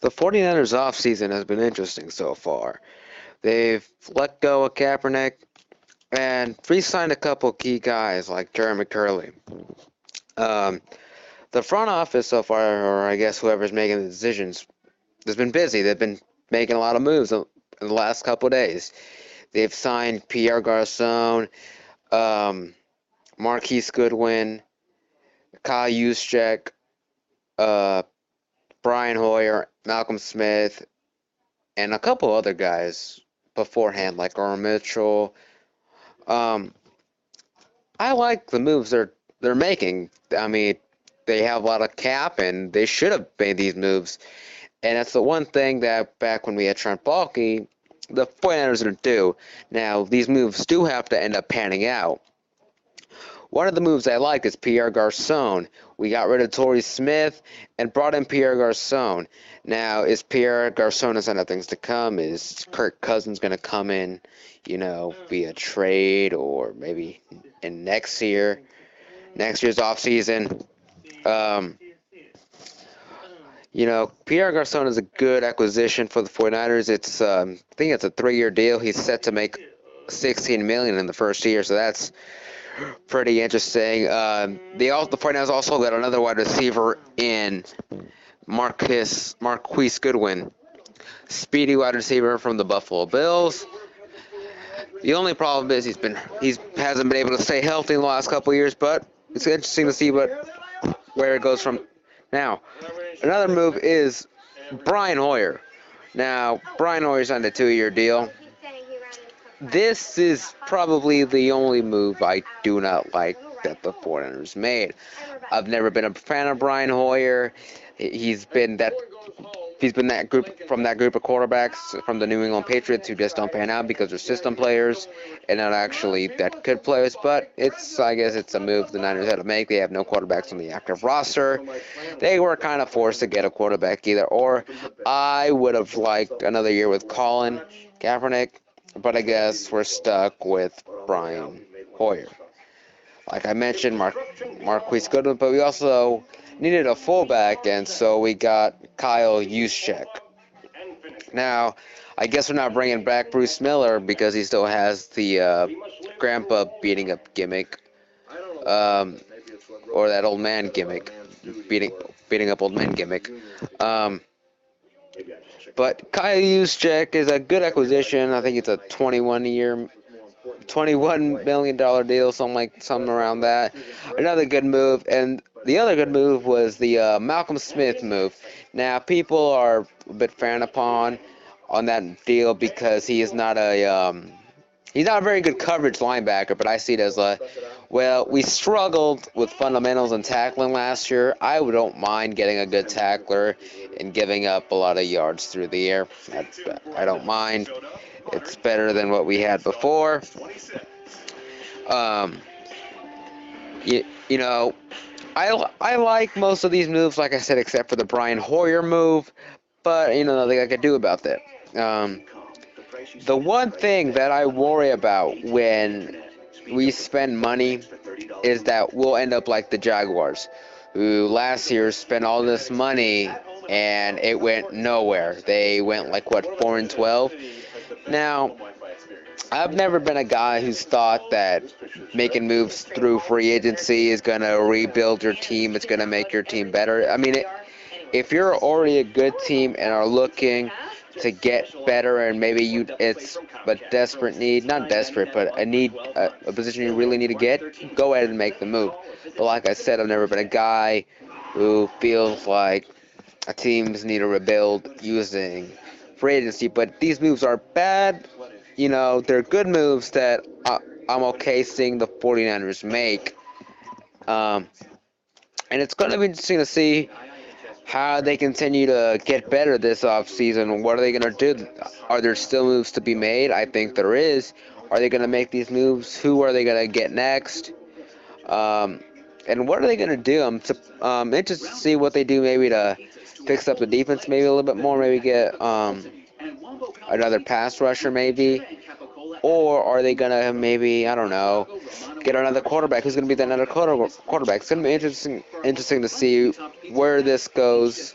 The 49ers offseason has been interesting so far. They've let go of Kaepernick and re-signed a couple key guys like Jeremy Curley. Um, the front office so far, or I guess whoever's making the decisions, has been busy. They've been making a lot of moves in the last couple of days. They've signed Pierre Garcon, um, Marquise Goodwin, Kyle Juszczyk, uh, Brian Hoyer, Malcolm Smith, and a couple other guys beforehand, like Orr Mitchell. Um, I like the moves they're making. I mean, they have a lot of cap, and they should have made these moves. And that's the one thing that back when we had Trent Baalke, the 49ers didn't do. Now, these moves do have to end up panning out. One of the moves I like is Pierre Garcon. We got rid of Torrey Smith and brought in Pierre Garcon. Now, is Pierre Garcon a sign of things to come? Is Kirk Cousins going to come in, via trade or maybe in next year's offseason? Um, Pierre Garcon is a good acquisition for the 49ers. I think it's a 3-year deal. He's set to make $16 million in the first year, so that's pretty interesting. The 49ers also got another wide receiver in Marquise Goodwin, speedy wide receiver from the Buffalo Bills. The only problem is he hasn't been able to stay healthy in the last couple of years, but it's interesting to see where it goes from now. Another move is Brian Hoyer. Now, Brian Hoyer's on a 2-year deal. This is probably the only move I do not like that the 49ers made. I've never been a fan of Brian Hoyer. He's been that group of quarterbacks from the New England Patriots who just don't pan out because they're system players and not actually that good players. But I guess it's a move the Niners had to make. They have no quarterbacks on the active roster. They were kind of forced to get a quarterback either or. I would have liked another year with Colin Kaepernick, but I guess we're stuck with Brian Hoyer. Like I mentioned, Marquise Goodwin, but we also needed a fullback, and so we got Kyle Juszczyk. Now, I guess we're not bringing back Bruce Miller because he still has the grandpa beating up gimmick, or that old man gimmick, beating up old men gimmick. But Kyle Juszczyk is a good acquisition. I think it's a $21 million deal, something around that. Another good move, and the other good move was the Malcolm Smith move. Now, people are a bit frowned upon on that deal because he's not a very good coverage linebacker, but I see it as we struggled with fundamentals and tackling last year. I don't mind getting a good tackler and giving up a lot of yards through the air. I don't mind. It's better than what we had before. Um, you, you know, I like most of these moves, like I said, except for the Brian Hoyer move, but, nothing I could do about that. The one thing that I worry about when we spend money is that we'll end up like the Jaguars, who last year spent all this money and it went nowhere. They went 4-12. Now, I've never been a guy who's thought that making moves through free agency is going to rebuild your team. It's going to make your team better. I mean, if you're already a good team and are looking to get better and maybe it's a desperate need, not desperate, but a position you really need to get, go ahead and make the move. But like I said, I've never been a guy who feels like teams need to rebuild using free agency, but these moves are bad. They're good moves that I'm okay seeing the 49ers make. And it's going to be interesting to see how they continue to get better this offseason. What are they going to do? Are there still moves to be made? I think there is. Are they going to make these moves? Who are they going to get next? And what are they going to do? I'm interested to see what they do maybe to fix up the defense maybe a little bit more, maybe get another pass rusher maybe. Or are they going to maybe, I don't know, get another quarterback? Who's going to be that another quarterback? It's going to be interesting to see where this goes